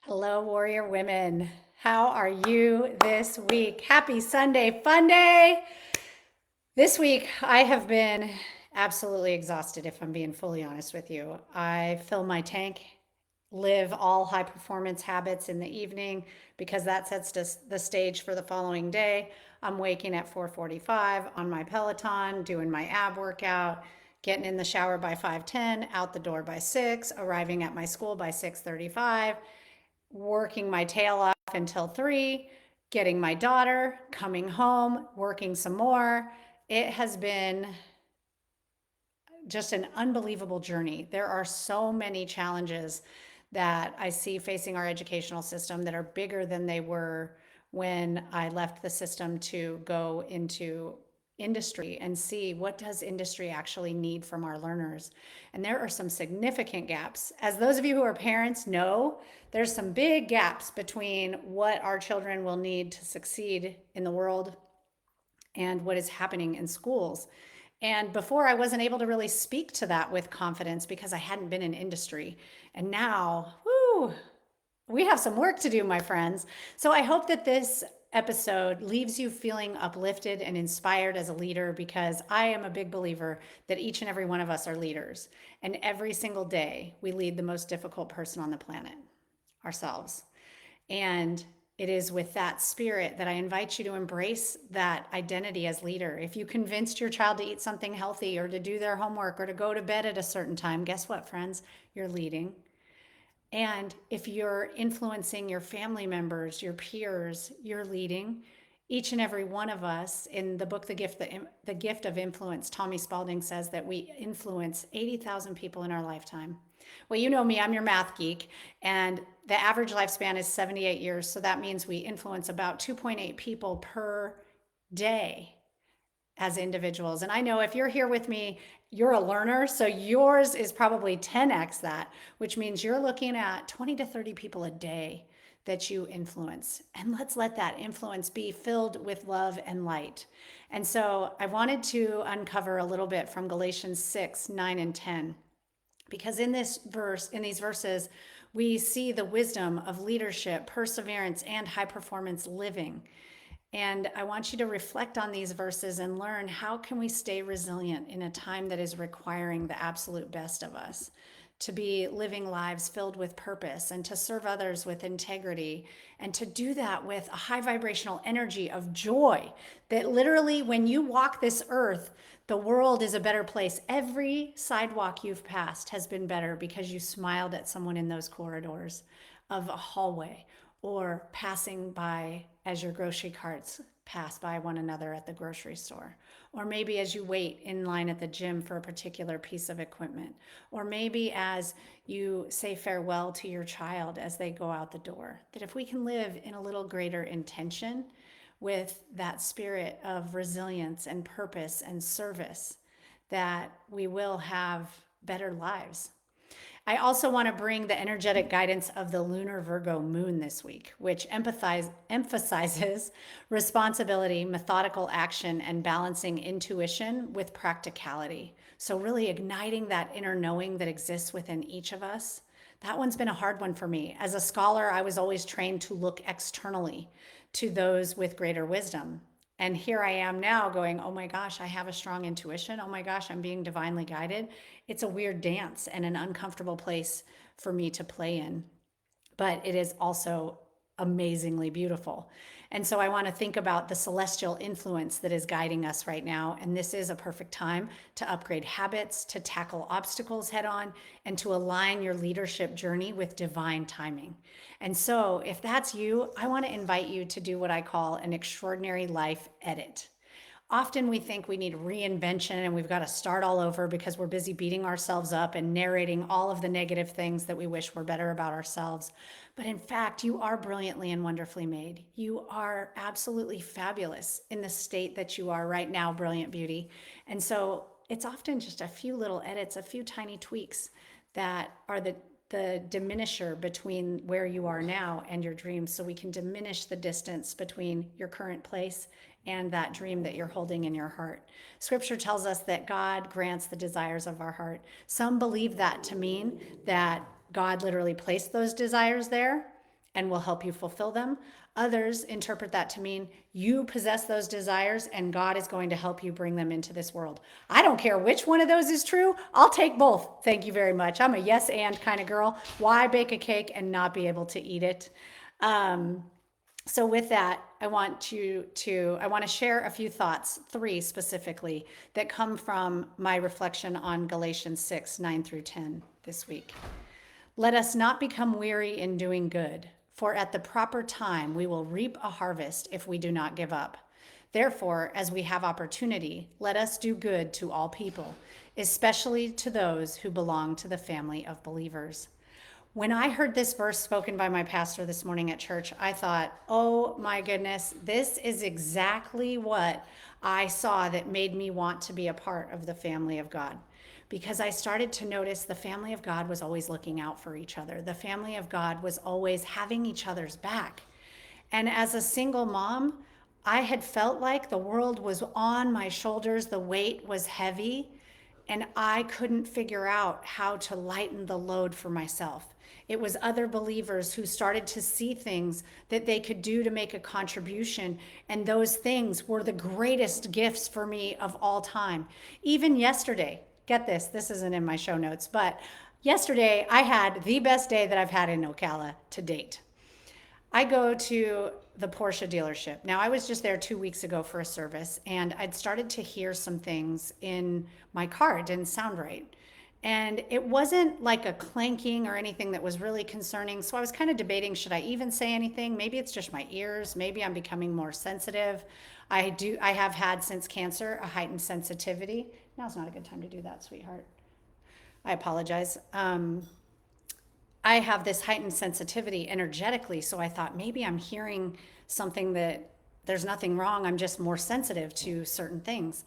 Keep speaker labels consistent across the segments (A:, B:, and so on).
A: Hello, warrior women. How are you this week? Happy Sunday, fun day. This week, I have been absolutely exhausted, if I'm being fully honest with you. I fill my tank, live all high performance habits in the evening because that sets the stage for the following day. I'm waking at 4:45 on my Peloton, doing my ab workout, getting in the shower by 5:10, out the door by 6, arriving at my school by 6:35, working my tail off until 3, getting my daughter, coming home, working some more. It has been just an unbelievable journey. There are so many challenges that I see facing our educational system that are bigger than they were when I left the system to go into industry and see what does industry actually need from our learners. And there are some significant gaps. As those of you who are parents know, there's some big gaps between what our children will need to succeed in the world and what is happening in schools. And before, I wasn't able to really speak to that with confidence because I hadn't been in industry. And now, whoo, we have some work to do, my friends. So I hope that this episode leaves you feeling uplifted and inspired as a leader, because I am a big believer that each and every one of us are leaders. And every single day, we lead the most difficult person on the planet, ourselves. And it is with that spirit that I invite you to embrace that identity as leader. If you convinced your child to eat something healthy or to do their homework or to go to bed at a certain time, guess what, friends? You're leading. And if you're influencing your family members, your peers, you're leading. Each and every one of us in the book, The Gift of Influence, Tommy Spalding says that we influence 80,000 people in our lifetime. Well, you know me, I'm your math geek, and the average lifespan is 78 years. So that means we influence about 2.8 people per day as individuals. And I know if you're here with me, you're a learner. So yours is probably 10x that, which means you're looking at 20 to 30 people a day that you influence. And let's let that influence be filled with love and light. And so I wanted to uncover a little bit from Galatians 6, 9, and 10. Because in these verses, we see the wisdom of leadership, perseverance, and high performance living. And I want you to reflect on these verses and learn, how can we stay resilient in a time that is requiring the absolute best of us, to be living lives filled with purpose and to serve others with integrity, and to do that with a high vibrational energy of joy that literally, when you walk this earth, the world is a better place. Every sidewalk you've passed has been better because you smiled at someone in those corridors of a hallway, or passing by as your grocery carts pass by one another at the grocery store, or maybe as you wait in line at the gym for a particular piece of equipment, or maybe as you say farewell to your child as they go out the door. That if we can live in a little greater intention with that spirit of resilience and purpose and service, that we will have better lives. I also want to bring the energetic guidance of the Lunar Virgo Moon this week, which emphasizes responsibility, methodical action, and balancing intuition with practicality. So, really igniting that inner knowing that exists within each of us. That one's been a hard one for me. As a scholar, I was always trained to look externally to those with greater wisdom. And here I am now going, oh my gosh, I have a strong intuition. Oh my gosh, I'm being divinely guided. It's a weird dance and an uncomfortable place for me to play in, but it is also amazingly beautiful. And so I want to think about the celestial influence that is guiding us right now. And this is a perfect time to upgrade habits, to tackle obstacles head on, and to align your leadership journey with divine timing. And so, if that's you, I want to invite you to do what I call an extraordinary life edit. Often we think we need reinvention and we've got to start all over because we're busy beating ourselves up and narrating all of the negative things that we wish were better about ourselves. But in fact, you are brilliantly and wonderfully made. You are absolutely fabulous in the state that you are right now, brilliant beauty. And so it's often just a few little edits, a few tiny tweaks that are the diminisher between where you are now and your dreams, so we can diminish the distance between your current place and that dream that you're holding in your heart. Scripture tells us that God grants the desires of our heart. Some believe that to mean that God literally placed those desires there, and will help you fulfill them. Others interpret that to mean you possess those desires and God is going to help you bring them into this world. I don't care which one of those is true. I'll take both. Thank you very much. I'm a yes and kind of girl. Why bake a cake and not be able to eat it? So with that, I want to share a few thoughts, 3 specifically, that come from my reflection on Galatians 6, 9 through 10 this week. Let us not become weary in doing good, for at the proper time we will reap a harvest if we do not give up. Therefore, as we have opportunity, let us do good to all people, especially to those who belong to the family of believers. When I heard this verse spoken by my pastor this morning at church, I thought, oh my goodness, this is exactly what I saw that made me want to be a part of the family of God. Because I started to notice the family of God was always looking out for each other. The family of God was always having each other's back. And as a single mom, I had felt like the world was on my shoulders, the weight was heavy, and I couldn't figure out how to lighten the load for myself. It was other believers who started to see things that they could do to make a contribution. And those things were the greatest gifts for me of all time. Even yesterday, get this isn't in my show notes, but yesterday I had the best day that I've had in Ocala to date. I go to the Porsche dealership. Now, I was just there 2 weeks ago for a service, and I'd started to hear some things in my car. It didn't sound right. And it wasn't like a clanking or anything that was really concerning. So I was kind of debating, should I even say anything? Maybe it's just my ears. Maybe I'm becoming more sensitive. I have had since cancer a heightened sensitivity. Now's not a good time to do that, sweetheart. I apologize. I have this heightened sensitivity energetically. So I thought maybe I'm hearing something that there's nothing wrong. I'm just more sensitive to certain things.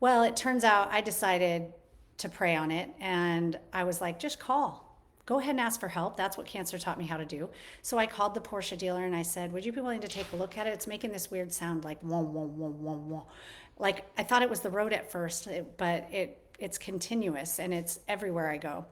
A: Well, it turns out I decided to pray on it. And I was like, just call. Go ahead and ask for help. That's what cancer taught me how to do. So I called the Porsche dealer and I said, would you be willing to take a look at it? It's making this weird sound like whoa, whoa, whoa, whoa, whoa. Like I thought it was the road at first, but it's continuous and it's everywhere I go.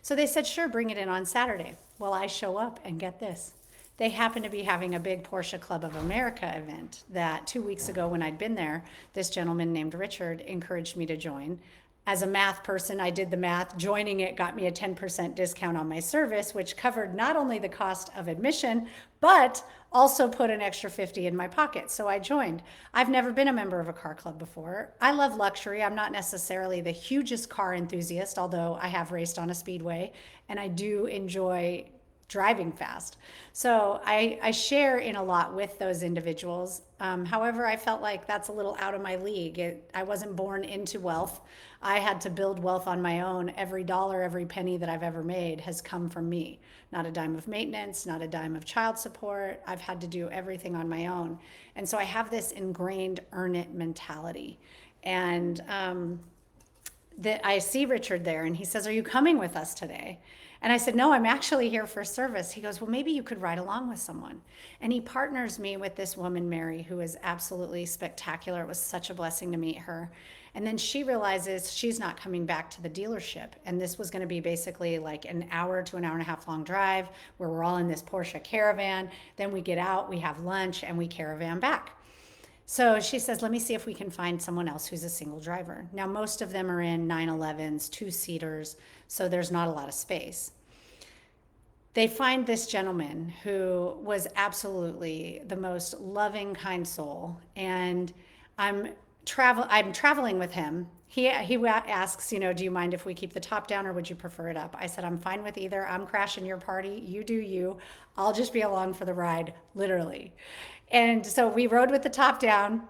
A: So they said, sure, bring it in on Saturday. Well, I show up and get this. They happen to be having a big Porsche Club of America event that 2 weeks ago when I'd been there, this gentleman named Richard encouraged me to join. As a math person, I did the math. Joining it got me a 10% discount on my service, which covered not only the cost of admission, but also put an extra 50 in my pocket. So I joined. I've never been a member of a car club before. I love luxury. I'm not necessarily the hugest car enthusiast, although I have raced on a speedway and I do enjoy driving fast. So I share in a lot with those individuals. However, I felt like that's a little out of my league. I wasn't born into wealth. I had to build wealth on my own. Every dollar, every penny that I've ever made has come from me. Not a dime of maintenance, not a dime of child support. I've had to do everything on my own. And so I have this ingrained earn it mentality. And that I see Richard there and he says, are you coming with us today? And I said, no, I'm actually here for service. He goes, well, maybe you could ride along with someone. And he partners me with this woman, Mary, who is absolutely spectacular. It was such a blessing to meet her. And then she realizes she's not coming back to the dealership. And this was going to be basically like an hour to an hour and a half long drive where we're all in this Porsche caravan. Then we get out, we have lunch, and we caravan back. So she says, let me see if we can find someone else who's a single driver. Now, most of them are in 911s, 2-seaters, so there's not a lot of space. They find this gentleman who was absolutely the most loving, kind soul. And I'm traveling with him. He asks, do you mind if we keep the top down or would you prefer it up? I said, I'm fine with either. I'm crashing your party. You do you. I'll just be along for the ride, literally. And so we rode with the top down.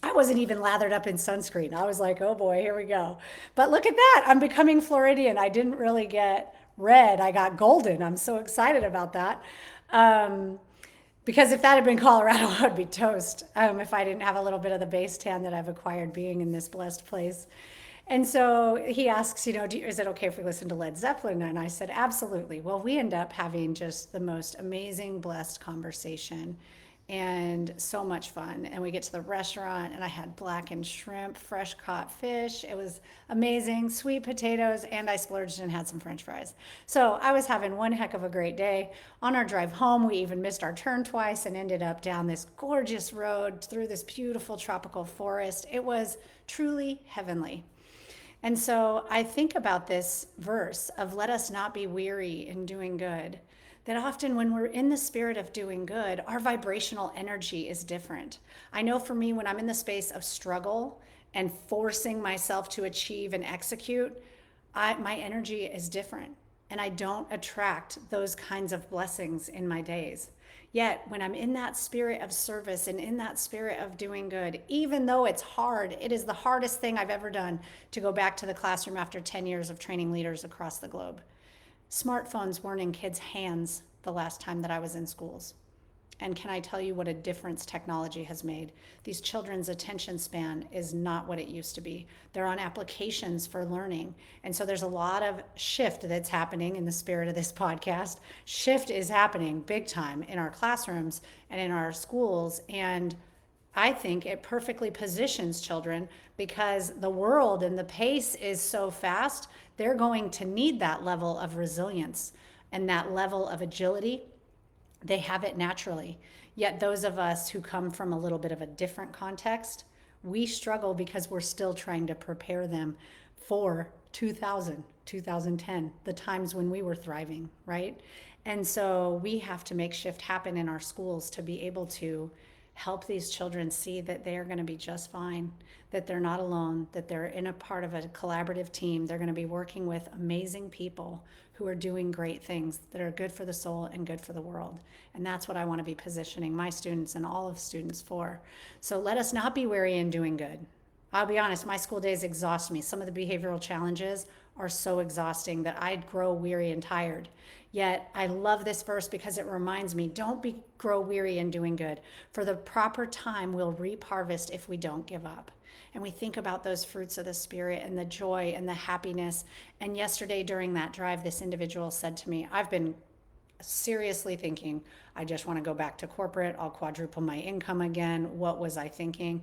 A: I wasn't even lathered up in sunscreen. I was like, oh boy, here we go. But look at that. I'm becoming Floridian. I didn't really get red. I got golden. I'm so excited about that. Because if that had been Colorado, I would be toast if I didn't have a little bit of the base tan that I've acquired being in this blessed place. And so he asks, is it okay if we listen to Led Zeppelin? And I said, absolutely. Well, we end up having just the most amazing, blessed conversation. and so much fun. And we get to the restaurant, and I had blackened shrimp, fresh caught fish. It was amazing, sweet potatoes, and I splurged and had some French fries. So I was having one heck of a great day. On our drive home, we even missed our turn twice and ended up down this gorgeous road through this beautiful tropical forest. It was truly heavenly. And so I think about this verse of let us not be weary in doing good. That often when we're in the spirit of doing good, our vibrational energy is different. I know for me, when I'm in the space of struggle and forcing myself to achieve and execute, my energy is different. And I don't attract those kinds of blessings in my days. Yet, when I'm in that spirit of service and in that spirit of doing good, even though it's hard, it is the hardest thing I've ever done to go back to the classroom after 10 years of training leaders across the globe. Smartphones weren't in kids' hands the last time that I was in schools. And can I tell you what a difference technology has made? These children's attention span is not what it used to be. They're on applications for learning. And so there's a lot of shift that's happening in the spirit of this podcast. Shift is happening big time in our classrooms and in our schools. And I think it perfectly positions children because the world and the pace is so fast, they're going to need that level of resilience and that level of agility. They have it naturally. Yet those of us who come from a little bit of a different context, we struggle because we're still trying to prepare them for 2000, 2010, the times when we were thriving, right? And so we have to make shift happen in our schools to be able to help these children see that they are going to be just fine, that they're not alone, that they're in a part of a collaborative team. They're going to be working with amazing people who are doing great things that are good for the soul and good for the world. And that's what I want to be positioning my students and all of students for. So let us not be weary in doing good. I'll be honest, my school days exhaust me. Some of the behavioral challenges are so exhausting that I'd grow weary and tired. Yet I love this verse because it reminds me, grow weary in doing good. For the proper time we'll reap harvest if we don't give up. And we think about those fruits of the Spirit and the joy and the happiness. And yesterday during that drive, this individual said to me, I've been seriously thinking, I just want to go back to corporate. I'll quadruple my income again. What was I thinking?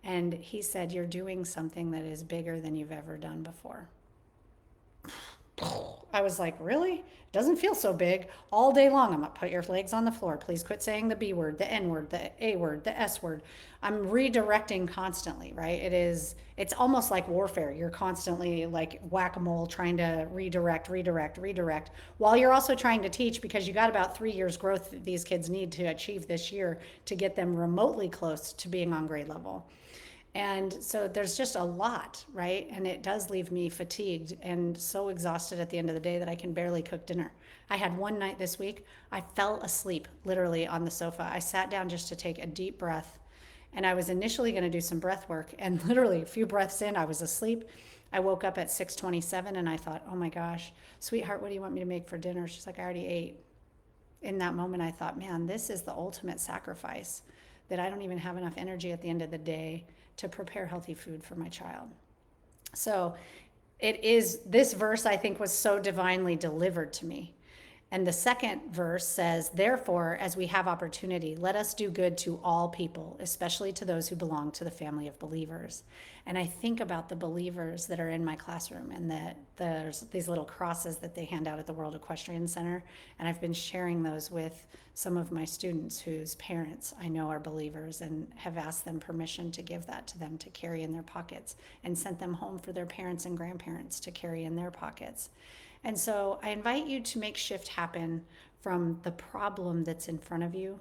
A: And he said, you're doing something that is bigger than you've ever done before. I was like, really? Doesn't feel so big. All day long, I'm going to put your legs on the floor. Please quit saying the B word, the N word, the A word, the S word. I'm redirecting constantly, right? It's almost like warfare. You're constantly like whack-a-mole trying to redirect, while you're also trying to teach because you got about 3 years growth that these kids need to achieve this year to get them remotely close to being on grade level. And so there's just a lot, right? And it does leave me fatigued and so exhausted at the end of the day that I can barely cook dinner. I had one night this week, I fell asleep literally on the sofa. I sat down just to take a deep breath. And I was initially going to do some breath work. And literally a few breaths in, I was asleep. I woke up at 6:27 and I thought, oh my gosh, sweetheart, what do you want me to make for dinner? She's like, I already ate. In that moment, I thought, man, this is the ultimate sacrifice, that I don't even have enough energy at the end of the day to prepare healthy food for my child. So this verse I think was so divinely delivered to me. And the second verse says, therefore, as we have opportunity, let us do good to all people, especially to those who belong to the family of believers. And I think about the believers that are in my classroom and that there's these little crosses that they hand out at the World Equestrian Center. And I've been sharing those with some of my students whose parents I know are believers and have asked them permission to give that to them to carry in their pockets and sent them home for their parents and grandparents to carry in their pockets. And so I invite you to make shift happen from the problem that's in front of you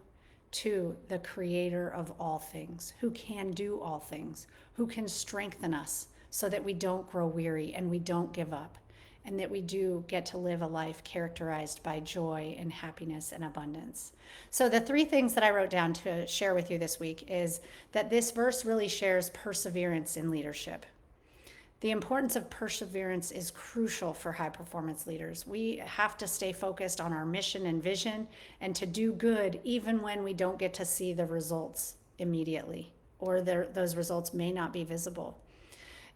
A: to the creator of all things, who can do all things, who can strengthen us so that we don't grow weary and we don't give up, and that we do get to live a life characterized by joy and happiness and abundance. So the three things that I wrote down to share with you this week is that this verse really shares perseverance in leadership. The importance of perseverance is crucial for high performance leaders. We have to stay focused on our mission and vision and to do good even when we don't get to see the results immediately, or those results may not be visible.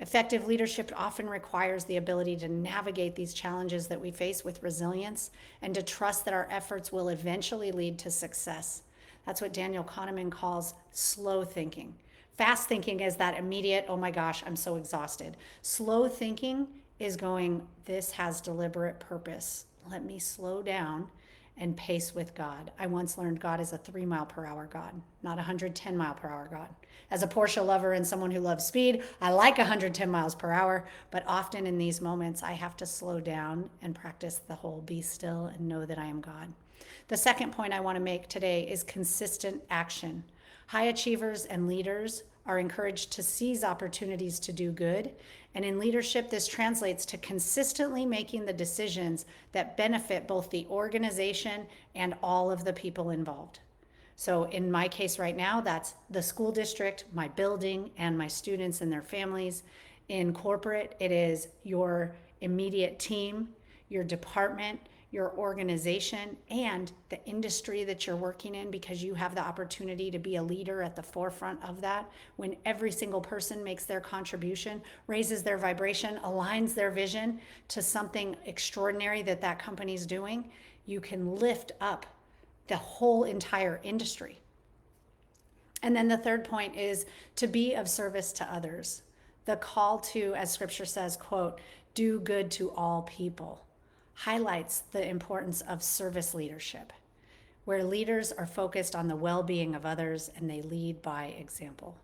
A: Effective leadership often requires the ability to navigate these challenges that we face with resilience and to trust that our efforts will eventually lead to success. That's what Daniel Kahneman calls slow thinking. Fast thinking is that immediate, oh my gosh, I'm so exhausted. Slow thinking is going, this has deliberate purpose. Let me slow down and pace with God. I once learned God is a 3 mile per hour God, not a 110 mile per hour God. As a Porsche lover and someone who loves speed, I like 110 miles per hour, but often in these moments, I have to slow down and practice the whole be still and know that I am God. The second point I want to make today is consistent action. High achievers and leaders are encouraged to seize opportunities to do good. And in leadership, this translates to consistently making the decisions that benefit both the organization and all of the people involved. So in my case right now, that's the school district, my building, and my students and their families. In corporate, it is your immediate team, your department, your organization, and the industry that you're working in, because you have the opportunity to be a leader at the forefront of that. When every single person makes their contribution, raises their vibration, aligns their vision to something extraordinary that that company's doing, you can lift up the whole entire industry. And then the third point is to be of service to others. The call to, as scripture says, quote, do good to all people, highlights the importance of service leadership, where leaders are focused on the well-being of others and they lead by example.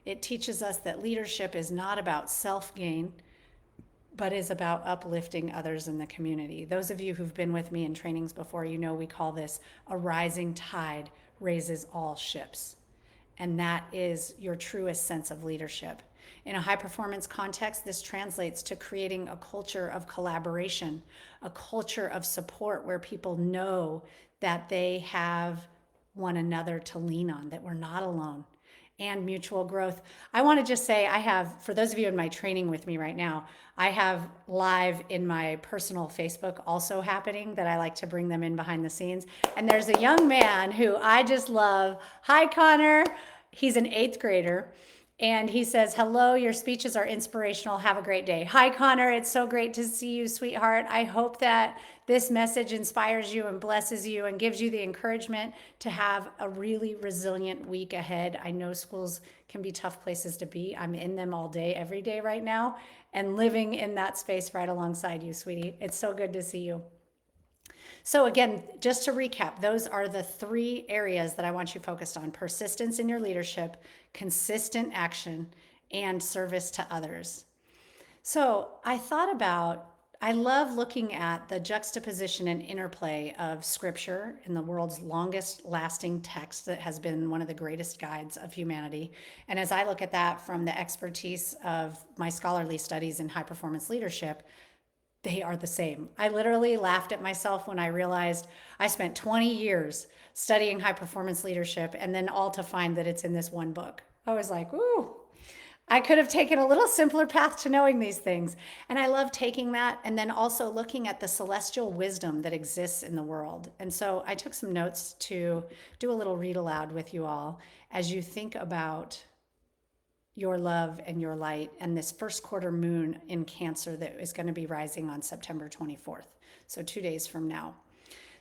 A: It teaches us that leadership is not about self-gain, but is about uplifting others in the community. Those of you who've been with me in trainings before, you know we call this a rising tide raises all ships. And that is your truest sense of leadership. In a high performance context, this translates to creating a culture of collaboration, a culture of support where people know that they have one another to lean on, that we're not alone, and mutual growth. I want to just say, I have, for those of you in my training with me right now, I have live in my personal Facebook also happening that I like to bring them in behind the scenes. And there's a young man who I just love. Hi, Connor. He's an 8th grader. And he says, hello, your speeches are inspirational. Have a great day. Hi, Connor. It's so great to see you, sweetheart. I hope that this message inspires you and blesses you and gives you the encouragement to have a really resilient week ahead. I know schools can be tough places to be. I'm in them all day, every day right now, and living in that space right alongside you, sweetie. It's so good to see you. So again, just to recap, those are the 3 areas that I want you focused on: persistence in your leadership, consistent action, and service to others. So I love looking at the juxtaposition and interplay of scripture in the world's longest lasting text that has been one of the greatest guides of humanity. And as I look at that from the expertise of my scholarly studies in high performance leadership, they are the same. I literally laughed at myself when I realized I spent 20 years studying high performance leadership and then all to find that it's in this one book. I was like, ooh, I could have taken a little simpler path to knowing these things. And I love taking that and then also looking at the celestial wisdom that exists in the world. And so I took some notes to do a little read aloud with you all as you think about your love and your light and this first quarter moon in Cancer that is going to be rising on September 24th. So 2 days from now.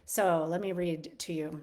A: So let me read to you.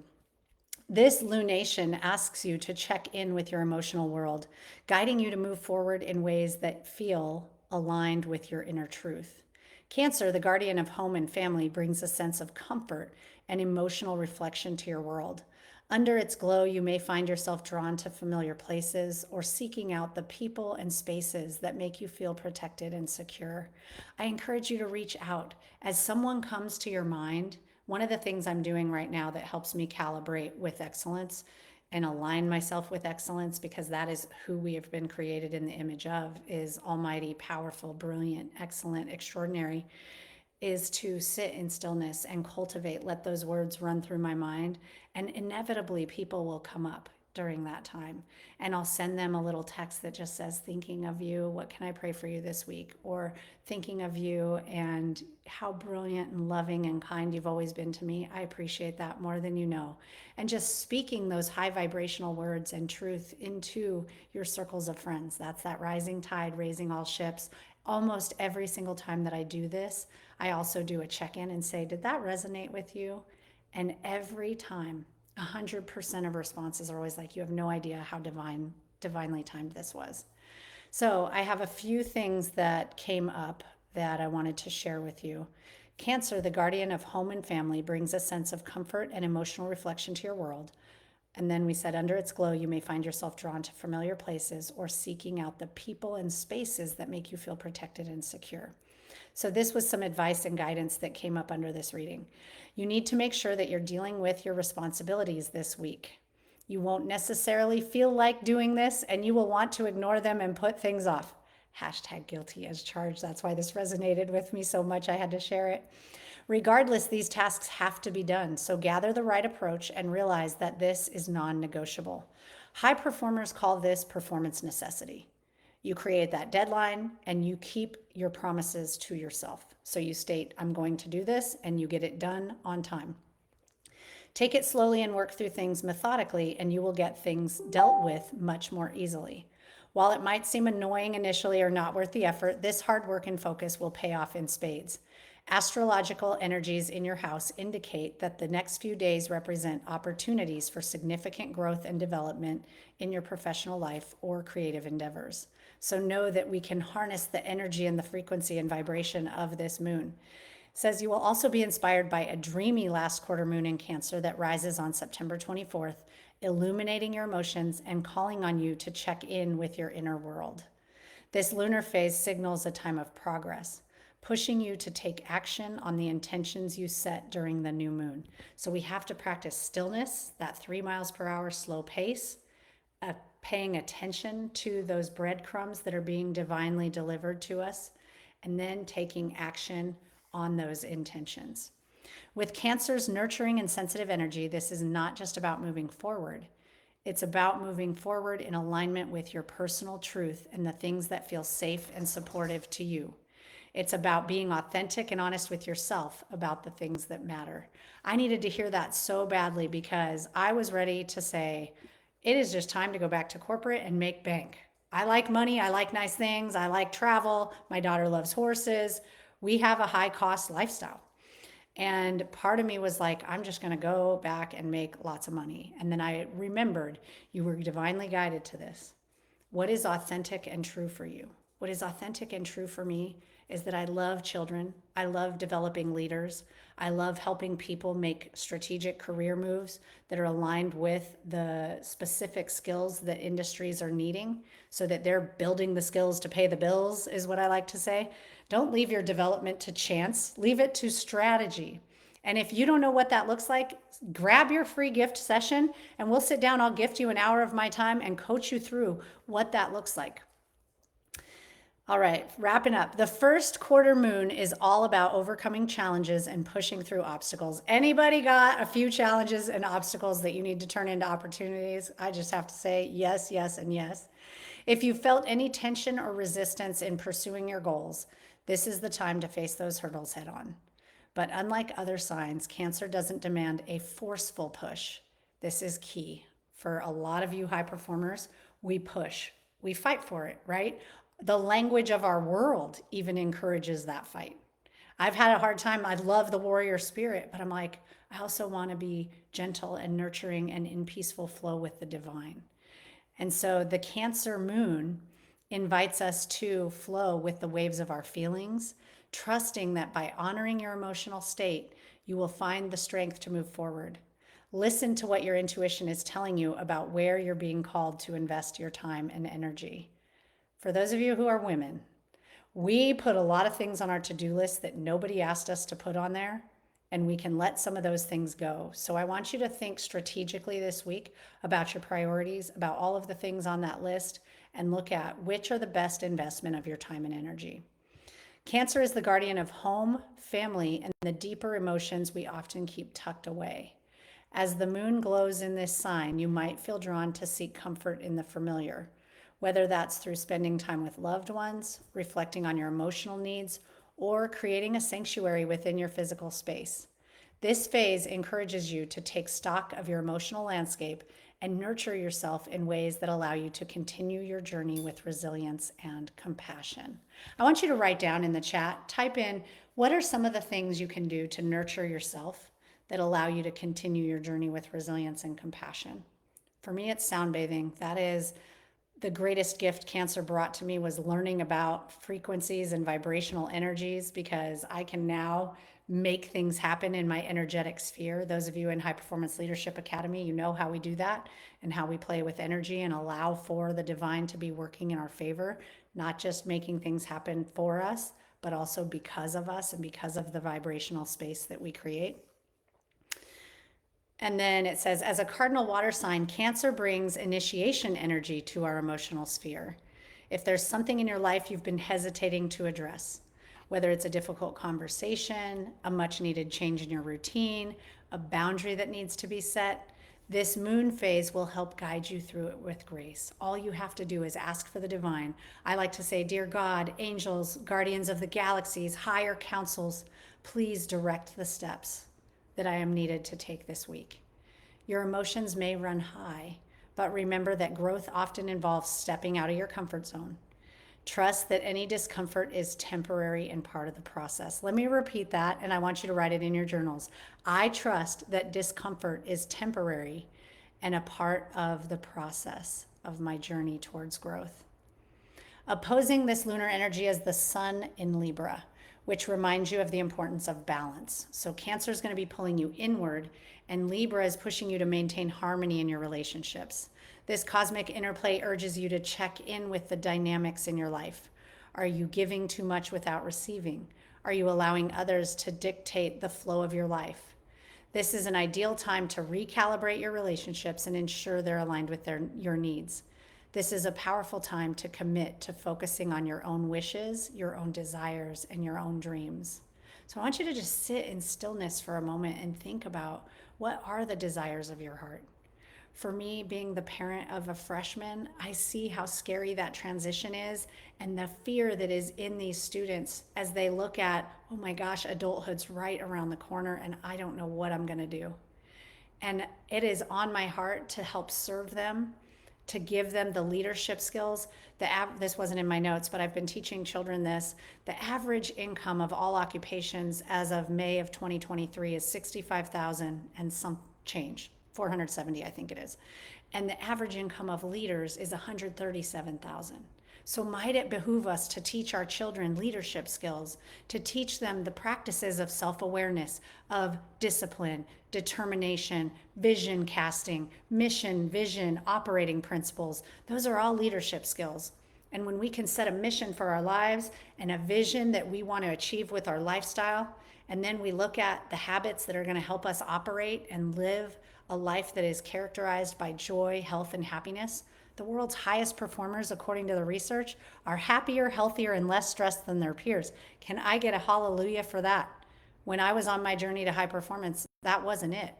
A: This lunation asks you to check in with your emotional world, guiding you to move forward in ways that feel aligned with your inner truth. Cancer, the guardian of home and family, brings a sense of comfort and emotional reflection to your world. Under its glow, you may find yourself drawn to familiar places or seeking out the people and spaces that make you feel protected and secure. I encourage you to reach out. As someone comes to your mind, one of the things I'm doing right now that helps me calibrate with excellence and align myself with excellence, because that is who we have been created in the image of, is almighty, powerful, brilliant, excellent, extraordinary, is to sit in stillness and cultivate, let those words run through my mind. And inevitably, people will come up during that time. And I'll send them a little text that just says, thinking of you, what can I pray for you this week? Or thinking of you and how brilliant and loving and kind you've always been to me. I appreciate that more than you know. And just speaking those high vibrational words and truth into your circles of friends. That's that rising tide, raising all ships. Almost every single time that I do this, I also do a check-in and say, did that resonate with you? And every time 100% of responses are always like, you have no idea how divinely timed this was. So I have a few things that came up that I wanted to share with you. Cancer, the guardian of home and family, brings a sense of comfort and emotional reflection to your world. And then we said, under its glow, you may find yourself drawn to familiar places or seeking out the people and spaces that make you feel protected and secure. So, this was some advice and guidance that came up under this reading. You need to make sure that you're dealing with your responsibilities this week. You won't necessarily feel like doing this, and you will want to ignore them and put things off. Hashtag guilty as charged. That's why this resonated with me so much, I had to share it. Regardless, these tasks have to be done. So gather the right approach and realize that this is non negotiable. High performers call this performance necessity. You create that deadline and you keep your promises to yourself. So you state, I'm going to do this, and you get it done on time. Take it slowly and work through things methodically, and you will get things dealt with much more easily. While it might seem annoying initially or not worth the effort, this hard work and focus will pay off in spades. Astrological energies in your house indicate that the next few days represent opportunities for significant growth and development in your professional life or creative endeavors. So know that we can harness the energy and the frequency and vibration of this moon. It says you will also be inspired by a dreamy last quarter moon in Cancer that rises on September 24th, illuminating your emotions and calling on you to check in with your inner world. This lunar phase signals a time of progress, pushing you to take action on the intentions you set during the new moon. So we have to practice stillness, that 3 miles per hour slow pace, paying attention to those breadcrumbs that are being divinely delivered to us, and then taking action on those intentions. With Cancer's nurturing and sensitive energy, this is not just about moving forward. It's about moving forward in alignment with your personal truth and the things that feel safe and supportive to you. It's about being authentic and honest with yourself about the things that matter. I needed to hear that so badly because I was ready to say, it is just time to go back to corporate and make bank. I like money. I like nice things. I like travel. My daughter loves horses. We have a high cost lifestyle. And part of me was like, I'm just going to go back and make lots of money. And then I remembered you were divinely guided to this. What is authentic and true for you? What is authentic and true for me is that I love children. I love developing leaders. I love helping people make strategic career moves that are aligned with the specific skills that industries are needing so that they're building the skills to pay the bills, is what I like to say. Don't leave your development to chance, leave it to strategy. And if you don't know what that looks like, grab your free gift session and we'll sit down. I'll gift you an hour of my time and coach you through what that looks like. All right, wrapping up. The first quarter moon is all about overcoming challenges and pushing through obstacles. Anybody got a few challenges and obstacles that you need to turn into opportunities? I just have to say yes, yes, and yes. If you felt any tension or resistance in pursuing your goals, this is the time to face those hurdles head on. But unlike other signs, Cancer doesn't demand a forceful push. This is key. For a lot of you high performers, we push. We fight for it, right? The language of our world even encourages that fight. I've had a hard time. I love the warrior spirit, but I'm like, I also want to be gentle and nurturing and in peaceful flow with the divine. And so the Cancer moon invites us to flow with the waves of our feelings, trusting that by honoring your emotional state, you will find the strength to move forward. Listen to what your intuition is telling you about where you're being called to invest your time and energy. For those of you who are women, we put a lot of things on our to-do list that nobody asked us to put on there, and we can let some of those things go. So I want you to think strategically this week about your priorities, about all of the things on that list, and look at which are the best investment of your time and energy. Cancer is the guardian of home, family, and the deeper emotions we often keep tucked away. As the moon glows in this sign, you might feel drawn to seek comfort in the familiar, whether that's through spending time with loved ones, reflecting on your emotional needs, or creating a sanctuary within your physical space. This phase encourages you to take stock of your emotional landscape and nurture yourself in ways that allow you to continue your journey with resilience and compassion. I want you to write down in the chat, type in, what are some of the things you can do to nurture yourself that allow you to continue your journey with resilience and compassion. For me, it's sound bathing. That is the greatest gift Cancer brought to me, was learning about frequencies and vibrational energies, because I can now make things happen in my energetic sphere. Those of you in High Performance Leadership Academy, you know how we do that and how we play with energy and allow for the divine to be working in our favor, not just making things happen for us, but also because of us and because of the vibrational space that we create. And then it says, as a cardinal water sign, Cancer brings initiation energy to our emotional sphere. If there's something in your life you've been hesitating to address, whether it's a difficult conversation, a much needed change in your routine, a boundary that needs to be set, this moon phase will help guide you through it with grace. All you have to do is ask for the divine. I like to say, dear God, angels, guardians of the galaxies, higher councils, please direct the steps that I am needed to take this week. Your emotions may run high, but remember that growth often involves stepping out of your comfort zone. Trust that any discomfort is temporary and part of the process. Let me repeat that, and I want you to write it in your journals. I trust that discomfort is temporary and a part of the process of my journey towards growth. Opposing this lunar energy is the sun in Libra, which reminds you of the importance of balance. So Cancer is going to be pulling you inward, and Libra is pushing you to maintain harmony in your relationships. This cosmic interplay urges you to check in with the dynamics in your life. Are you giving too much without receiving? Are you allowing others to dictate the flow of your life? This is an ideal time to recalibrate your relationships and ensure they're aligned with your needs. This is a powerful time to commit to focusing on your own wishes, your own desires, and your own dreams. So I want you to just sit in stillness for a moment and think about, what are the desires of your heart? For me, being the parent of a freshman, I see how scary that transition is, and the fear that is in these students as they look at, oh my gosh, adulthood's right around the corner and I don't know what I'm going to do. And it is on my heart to help serve them, to give them the leadership skills. This wasn't in my notes, but I've been teaching children this. The average income of all occupations as of May of 2023 is $65,000 and some change, 470, I think it is. And the average income of leaders is $137,000. So might it behoove us to teach our children leadership skills, to teach them the practices of self-awareness, of discipline, determination, vision casting, mission, vision, operating principles. Those are all leadership skills. And when we can set a mission for our lives and a vision that we want to achieve with our lifestyle, and then we look at the habits that are going to help us operate and live a life that is characterized by joy, health, and happiness, the world's highest performers, according to the research, are happier, healthier, and less stressed than their peers. Can I get a hallelujah for that? When I was on my journey to high performance, that wasn't it.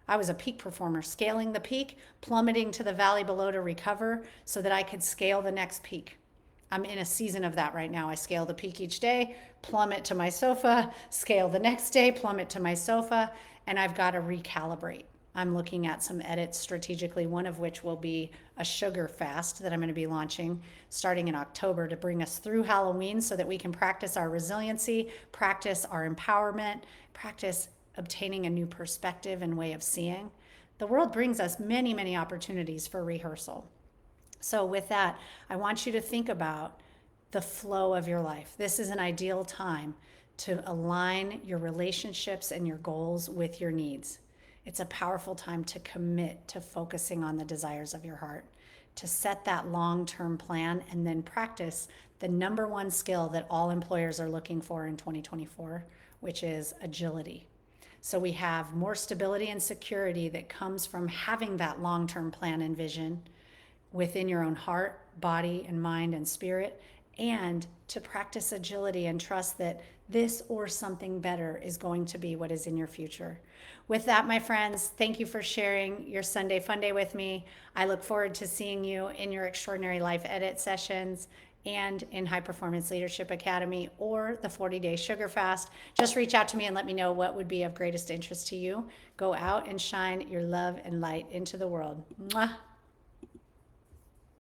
A: I was a peak performer, scaling the peak, plummeting to the valley below to recover so that I could scale the next peak. I'm in a season of that right now. I scale the peak each day, plummet to my sofa, scale the next day, plummet to my sofa, and I've got to recalibrate. I'm looking at some edits strategically, one of which will be a sugar fast that I'm going to be launching starting in October to bring us through Halloween so that we can practice our resiliency, practice our empowerment, practice obtaining a new perspective and way of seeing. The world brings us many, many opportunities for rehearsal. So with that, I want you to think about the flow of your life. This is an ideal time to align your relationships and your goals with your needs. It's a powerful time to commit to focusing on the desires of your heart, to set that long-term plan and then practice the number one skill that all employers are looking for in 2024, which is agility. So we have more stability and security that comes from having that long-term plan and vision within your own heart, body, and mind and spirit, and to practice agility and trust that this or something better is going to be what is in your future. With that, my friends, thank you for sharing your Sunday Fun Day with me. I look forward to seeing you in your Extraordinary Life Edit sessions and in High Performance Leadership Academy or the 40-day sugar fast. Just reach out to me and let me know what would be of greatest interest to you. Go out and shine your love and light into the world. Mwah.